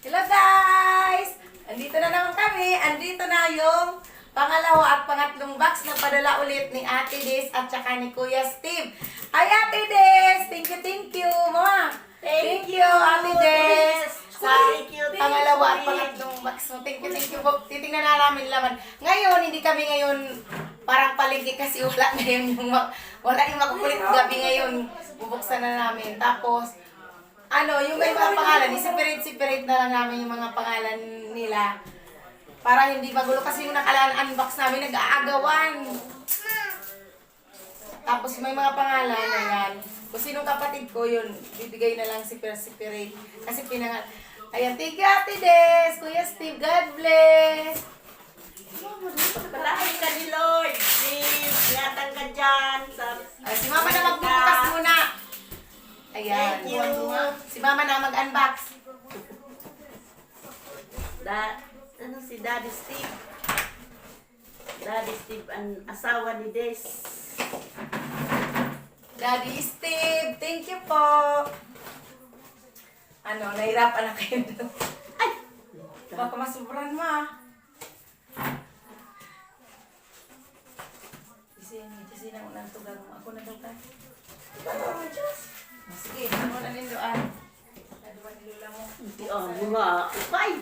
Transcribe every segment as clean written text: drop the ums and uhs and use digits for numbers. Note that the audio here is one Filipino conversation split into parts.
Hello guys! Andito na naman kami. Andito na yung pangalawa at pangatlong box na padala ulit ni Ate Des at saka ni Kuya Steve. Ay Ate Des! Thank you, ma! Thank you, Ate Des! Sa pangalawa at pangatlong box mo. Thank you po. Titingnan na namin laman. Ngayon, hindi kami ngayon parang palengke kasi wala ngayon wala yung makukulit gabi ngayon. Bubuksan na namin. Tapos, yung may mga pangalan, separate na lang namin yung mga pangalan nila. Para hindi magulo kasi yung nakalaan unbox namin, nag-aagawan. Tapos may mga pangalan na yan. Kung sinong kapatid ko yun, bibigay na lang separate. Kasi ayan, thank you Ate Des, Kuya Steve, God bless. Palahin ka ni Lord. Ingatan ka dyan. Si Mama na magbubukas muna. Ayan. Thank you. Si Mama na mag-unbox. Si Daddy Steve. Daddy Steve ang asawa ni Des. Daddy Steve, thank you po. Nahirapan na kayo doon. Ay! Baka masubran mo ah. Kasi na unang tugang mo. Ako na daw ka. Sige, ako na nindoan. Ano ba nilula mo? Hindi mga upay.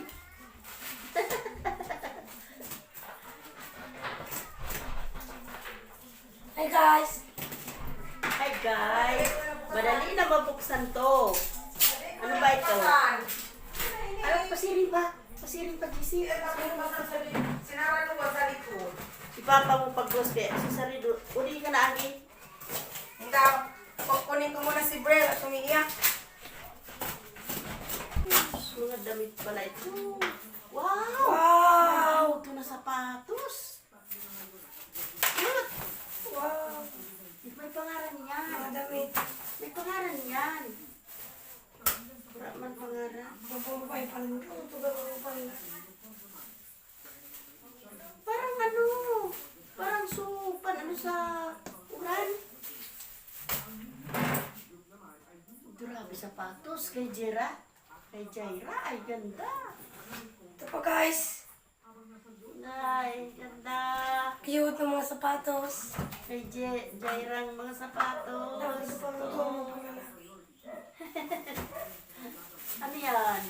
Hi guys! Hi guys. Madali na mabuksan to. Ano ba ito? Ano pasiring pa? Pasiring pa, GC. Sinara ko ba sa likod? Ipapa mo pag-close kaya. Si Sarido, uli ka na, Agi. Hindi, kukunin ko muna si Brel at umiiyak. Mga damit pala ito. Wow! Wow! Ito na sapatos. Look! Wow! May pangalan yan. Mga damit. May pangalan yan. Wala man pangalan. Pagpapay pa lang ito. Tugang pa lang. Parang parang supan, sa ulan. Grabe sapatos kay Jera. Kay Jaira, ay ganda. Ito pa guys. Ay, ganda. Cute ng mga sapatos. Kay Jaira ang mga sapatos. Ano yan?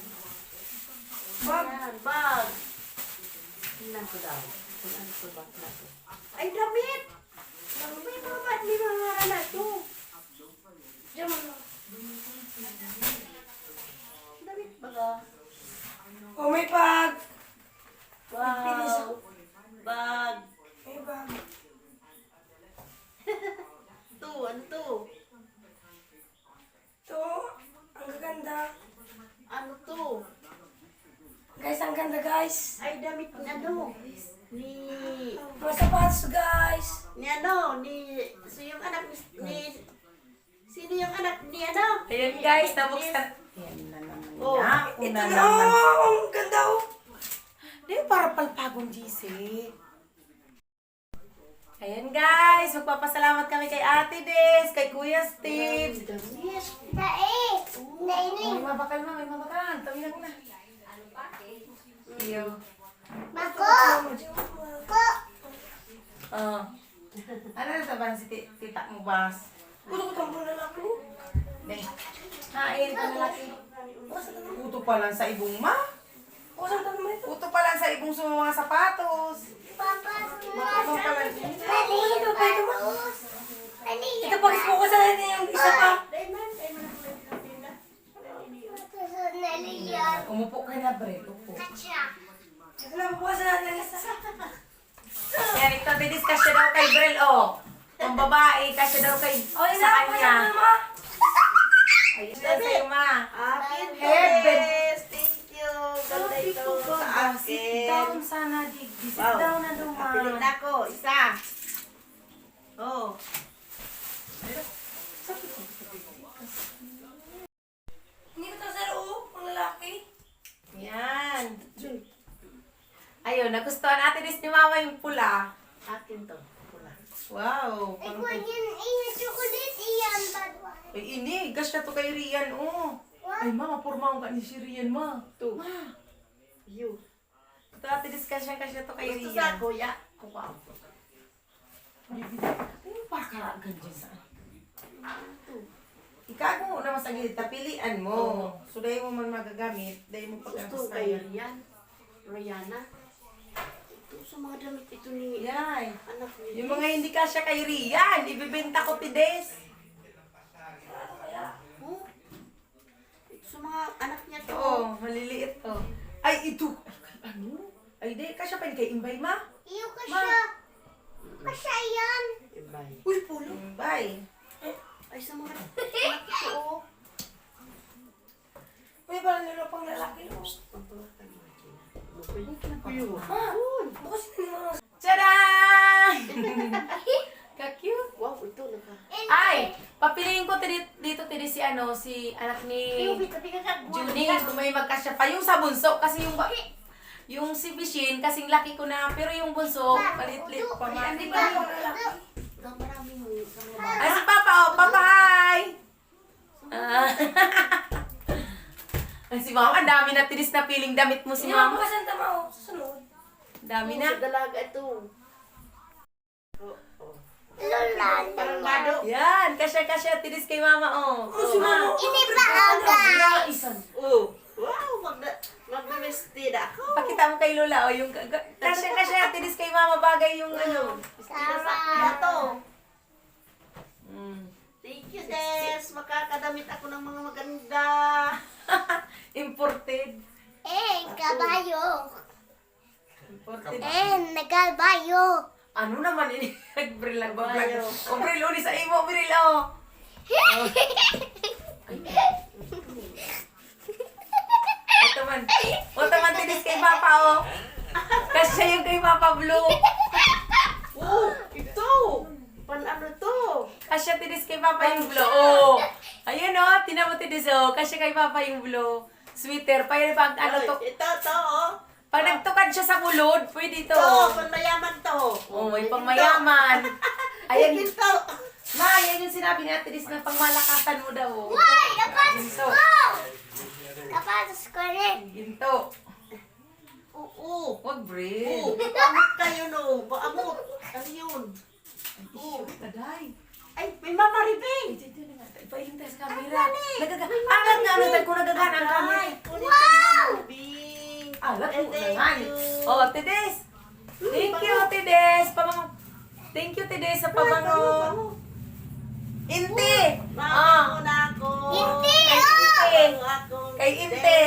Bag. Yan, bag. Tingnan ko daw. Kung ano ko bag na to. Ay, damit! May mga bag, may mga na to. Diyan mo lang. Damit baga. Oh, may bag. Wow! Bag. May bag. Ano to? Ito. Ang gaganda. Ano to? Guys, ang ganda guys. Ay, damit ni Ni... Mga sapatos guys. So yung anak ni... Sino yung anak ni ano? Ayan guys, nabuksan. Ayan na naman. Oh, ito na. Ang ganda oh. Di para palpagong GC. Ayan guys, magpapasalamat kami kay Ate Des, kay Kuya Steve. Damit. May mabakal ma, may mabakal. Tawin lang na. Iyo. Oh. Ano na taban si tita mo bas? Kuto-kuto mo na laki. Hindi. Hain ka na laki. Kuto pa lang sa ibong ma. Kuto pa lang sa ibong sa mga sapatos. Makapang pa lang. Ito pag mo ko sa natin yung isa pa. Umupo ka na, Bre. Upo. Ito na, mabukasan natin yung isa. Yan, ito, didiscuss daw kay Brel, oh. Ang babae, kasi daw kay sa kanya. Ayun na sa'yo, ma. Akin Heaven. yes. Thank you. Ganda ito sa Sit akin. down sana, Digdi. Sit Wow. down na duman. Pilit na ako. Isa. Oh. Hindi ko ito sa loob, ang lalaki. Yan. Ayun, nagustuhan natin ni Mama yung pula. Akin to. Pula. Wow. Ay, ini. Gas na to kay Rian, oh. Ay, ma, mapurma ka ni Shirian, ma. Tu. Ma. You. Ito ate discussion kasi ito kay Gusto Rian. sa kuya. Kuha ako. Ay, pakaragan dyan sa Tu. Ikago na sa gilid, tapilian mo. So, dahil mo man magagamit, dahil mo Gusto pag-atas kay Rian. Rihanna. Ito sa mga damit ito ni Yan. anak ni Yung mga hindi kasya kay Rian, ibibenta ko tides. Oh. Ito sa mga anak niya to. Oo, maliliit to. Ay, ito. Ay, ano? Ay, di, kasya pa yun kay Imbay, ma. Iyo ka siya. Kasya yan. Ibay. Uy, pulo. Imbay. Ay, sa mga anak ito. Oh. May parang nila pang lalaki, no? Ang palakan mo. Kuyo. Bukas na mga... Tadaan! Ka-cute. Wow, ito naka. Ay, papiliin ko dito si ano, si anak ni Junie. Kung may magkasya pa. Yung sa bunso, kasi yung si Bishin, kasing laki ko na. Pero yung bunso, palit-lit pa man. Di ba yung lalaki? Maraming Ay, si Papa, oh. Papa, hi! Ah. Ay, si Mama, ang dami na tinis na piling damit mo si Mama. Saan tama o? Susunod. Dami na. na. Sa dalaga ito. Oh, oh. Lola. Parang gado. Yan, kasya-kasya tinis kay Mama, oh. Si Mama. Ini pa aga. Isan. Oh. Wow, magbe-vestida ako. Pakita mo kay Lola, oh, yung kasya-kasya tinis kay Mama bagay yung ano. Vestida to. Mm. Thank you, Des. Makakadamit ako ng mga maganda. Imported. Kabayo. Imported. Nagkabayo. Ano naman ini? Nag-brill lang ba? Bayo. O, brill, uni sa imo, brill, oh. Ito man tinis kay Papa, oh. Kasi yung kay Papa Blue. Oh, ito. Pan-ano to? Kasi tinis kay Papa yung blue, oh. Ayun, oh, tinan mo tinis, oh. Kasi kay Papa yung blue. Sweater, pa yun pag ano to. Ito, oh. Pag nagtukad siya sa kulod, pwede to. Ito, panmayaman to. Oh, may pangmayaman. Ayan, Ito. ma, yan yung sinabi ni Ate Liz na pangmalakasan mo daw. Oh. Ay, napatas Ginto. ko. Napatas ko rin. Ginto. Oo. Wag, Oo. Bril. Baamot kayo, no. Baamot. Ano yun? Oo. Taday. Ay, may Mama Ribing. Ipailin tayo sa camera. Alat nga, ano, kung nagagaan ang camera. Wow! Ribing. Alat mo Thank naman. you. Oh, Ate Des. Thank you, Ate Des. Thank you, Ate Des, sa pabango. Inte. Mama na ako. Inte, Ako. Kay Inte.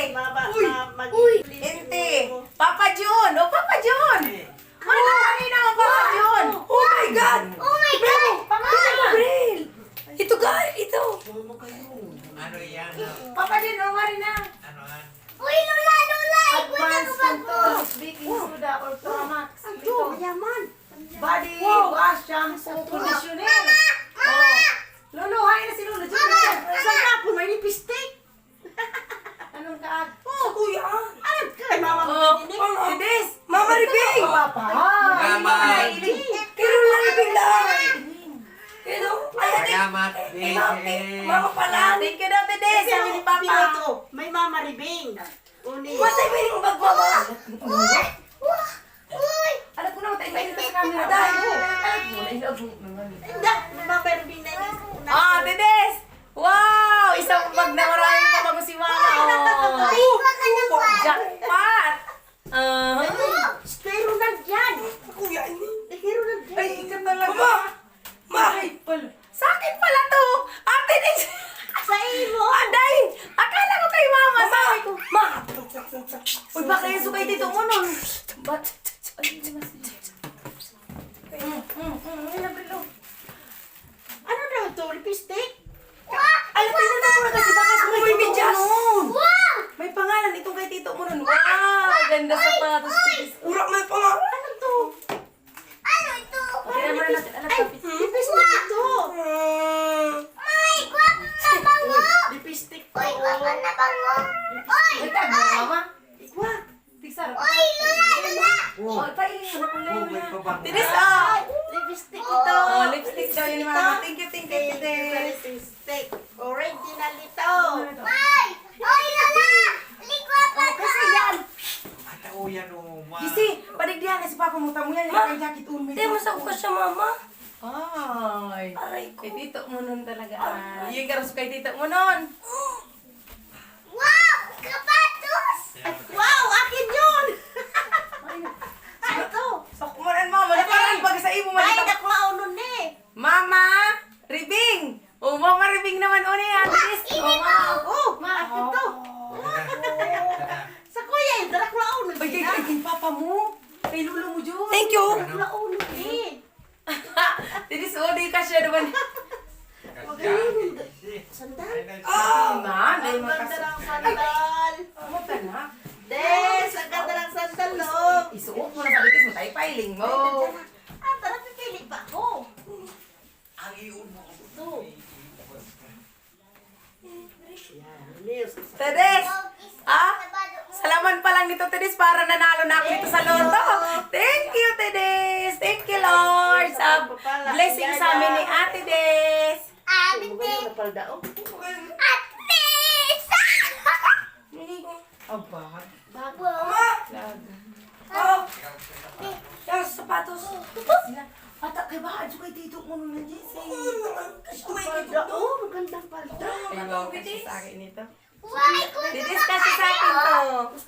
Uy. Inte. Papa John. Oh, Papa John. Ano na kanina ang Papa John? Oh my God. Oh my God. Bril. Ito ito. Mama kayo. Ano yan? Papa John, oh, mari na. Ano yan? Uy, Lola, Lola. Advanced Contours, baking soda, or Promax. Ito, mayaman. Body wash, shampoo, conditioner. Oh. Lolo, hay na si Lolo. Saan ka po? May lipstick. Anong kaag? Oh, kuya. Ano kay Mama Oh, Ribing? Tides. Mama Ribing. Papa. Mama. Kaya Lola Ribing lang. Kaya Salamat, Mama pala. Thank you daw, Tides. Sabi ni Papa. Ito, may Mama Ribing. Uni. Masay piling bag, Mama. Uy. Uy. Alam ko naman tayo ngayon sa camera. Dahil mo. Alam mo, nailag mo naman. Hindi, may Mama Ribing na yun. Ah, Tides. Wow! Isang bag na maraming pabango si Mama. Oh. Baka na ba? Jackpot! Pero nandyan. Kuya, ini. Pero nandyan. Ay, ikat talaga. Ay, pala. Sa akin pala to. Ate Des. Sa imo. Aday! Akala ko kay Mama. Sabi ko, Ma! Uy, baka yung sukay dito mo nun. Ba't? Ay, hindi mas. Ay, nabrilo. Ano daw ito? Lipstick? Ay, pinunta ko na kasi baka sukay Uy, dito bidyas. nun. Wow. May pangalan itong kay Tito mo nun. Wow! Ganda sapatos. Urak may pangalan. Ano to? Ano ito? Okay, naman natin. Alam Ay, ka, lipstick ito. Ay, guwapo na bango. Lipstick to. Uy, guwapo na bango. Uy. Ay, tago, Mama. Ikwa. Tigsara. Uy, Lola, Lola. Oh, pailing mo na kulay Oh, may na. pabango. Tinis, oh! Lipstick ito. Oh, lipstick daw yun ni Mama. Thank you, Thank you, Tides. lipstick. Original ito. Ay. pa, kumuta mo yan. Yung kay jacket umi. Hindi, masako ka siya, mama. Ay. Aray ko. Kay tito mo nun talaga. Yung karas kay tito mo nun. Wow! Kapatos! Wow, akin yun! Ay, ito. Sakmaran mama. Nakaran pag sa imo. Ay, Malita. naklao nun eh. Mama! Ribing! O, mama ribing naman o niya. Oh, akin to. Sa kuya, yung naklao nun Ay, sila. kay papa mo. Kay lulo mo dyan. Thank you. Naklao nun eh. Tinis o, di ka siya naman. Sandal. Man, ay Ang ganda makas... ng sandal. Ano ka na? Des, ang ganda ng sandal, no? Isuot mo na sa bitis mo. Tayo piling mo. Ah, tara, pipili pa ako. Ang iyon mo. Ito. Yan, Nils. Tedes! Salaman pa lang nito, Tedes, para nanalo na ako dito sa loto. Thank you, Tedes! Thank you, Lord! Sa blessing sa amin ni Ate Des. Ate! Magayon na palda, oh. Ate! Aba, Bago! Oh, Yung sapatos. ata kay ba? Adyo kay tito mo nung nandiyan Palda, oh, magandang palda. Ayaw kasi sa akin ito. Why? Tedes, kasi sa akin to.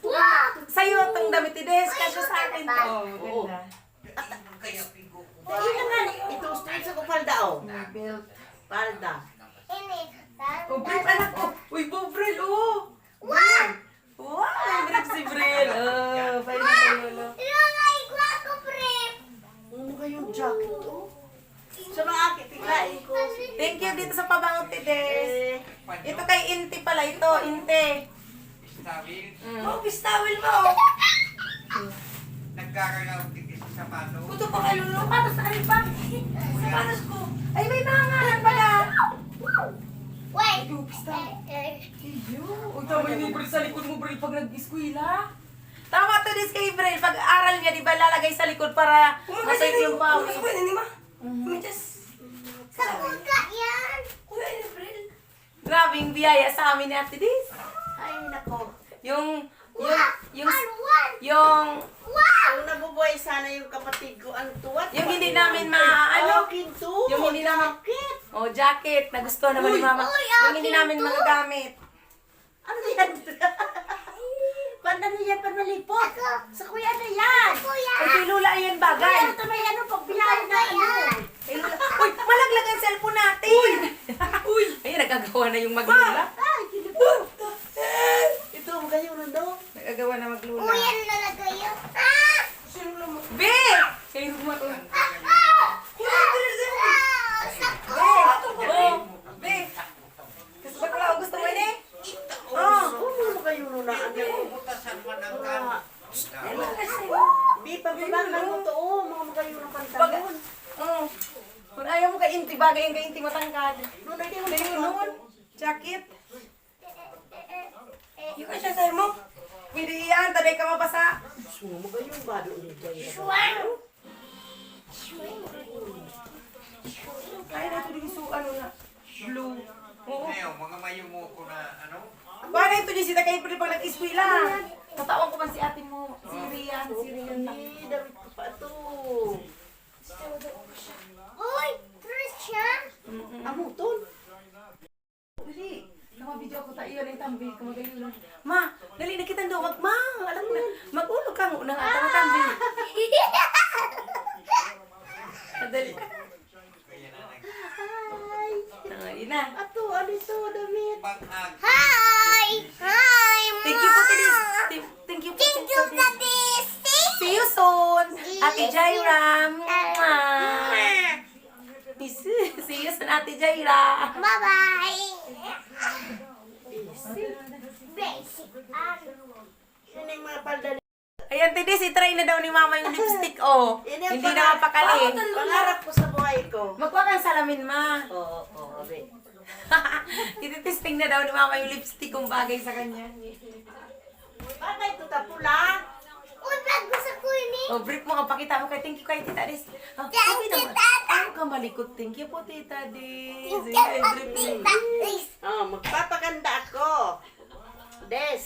Wow! Sa'yo itong damit, Tedes, kasi sa akin to. Oo. Ganda. Kaya pigo ko. Dahil na nga, ito straight sa ko palda, oh. Belt. Palda. Ini. Oh, brief anak ko. Uy, Bobril, oh. Wow! Wow, may brief si Bril. Oh, pwede kayo, lo. Ilagay ko ako, prep! Ano kayong jacket, oh? Sa mga akin, tinglain ko. Thank you dito sa pabangot, Tedes. Eh, Ito kay Inti pala ito, Inte. Stabil. Oh, pistawil mo. Nagkakalaw titis sa sapato. Puto pa kayo, no? Patos na rin pa. Sapatos ko. Ay, may nangalan pala. Wait! Ay, pista. Iyo. Uy, tama yun yung Bril sa likod mo, Bril, pag nag-eskwila. Tama to this kay Bril. Pag-aral niya, di ba, lalagay sa likod para masay yung pawis. Kuya, hindi ma. Umitas. Sa kuka yan! Kuya, ini Bril. Grabing biyaya sa amin ni Ate Dis. ay, nako. Yung One! Wow! Kung nabubuhay sana yung kapatid ko, ang tuwat. Yung hindi namin ano, Akin to. yung hindi namin, Jacket. oh, jacket, na gusto naman ni Mama. uy, Yung hindi akin namin to. magagamit. Ano yan? Paano yan? Panalipot? Sa kuya na yan. Kuya! Ay, kay Lula yan bagay. Kuya, ito may ano, pag binahay na ano. Kay Lula. Uy, malaglag ang cellphone natin. Uy. Ay, nagagawa na yung maglula. Ay, kinipot. Ito, magayon na daw. Nagagawa na maglula. Kuya na nalagay yun. Ah! Be! Kay Luma. Wow! Be! Kasi ba't wala akong gusto mo yun eh? Oh, magayon na ano. Butasan man ang kamo. Di, pagbabakan mo to, oh, mga magayon ng pantalon. Oh. Kung ayaw mo kay Inti, bagay yung kay Inti matangkad. Noon, hindi mo Kaya noon, jacket. Yung kasya sa'yo mo. Pwede yan, taday ka mabasa. Magayon ba doon ni Jay? Kaya na ito din so, ano na, blue. Oo. Ngayon, mga mayumo ko na ano. Paano ito din sila kayo pag nag-eskwila? Tatawan ko man si ate mo, si Rian, si Rian. Hindi, damit ko pa ito. Uy! Christian! Amutol. Dali, naka-video ko tayo na itambi, kumagayon. Ma, dali na kita daw, ma, alam mo na, mag-ulog ka nga, unang ata matambi. Dali. Kaya na Hi. Ina. Ato, ano ito, damit? pag-ag. Hi! Hi! Thank you po, Tilis. Thank you po. Thank you, Daddy! See you soon. Ate Jaira. Mwah. See you soon, Ate Jaira. Bye-bye! Basic. Basic. Yun yung mga palda. Ayan, Tidis, itry na daw ni Mama yung lipstick, oh. Yun yung Hindi na mapakali. Pangarap ko sa buhay ko. Magkuha kang salamin, Ma. Oo, oo, be. Ititesting na daw ni Mama yung lipstick kung bagay sa kanya. Bakit ito tapula? Uy, bago sa kuini! Oh, brief mo, pakita mo kay thank you kay Tita Dis. Oh, Thank sabi you, naman, Tata. Ano ka malikot? Thank you po, Tita Dis. Thank you, Ay, brief mo. Tita! Please! Oh, magpapaganda ako. Des.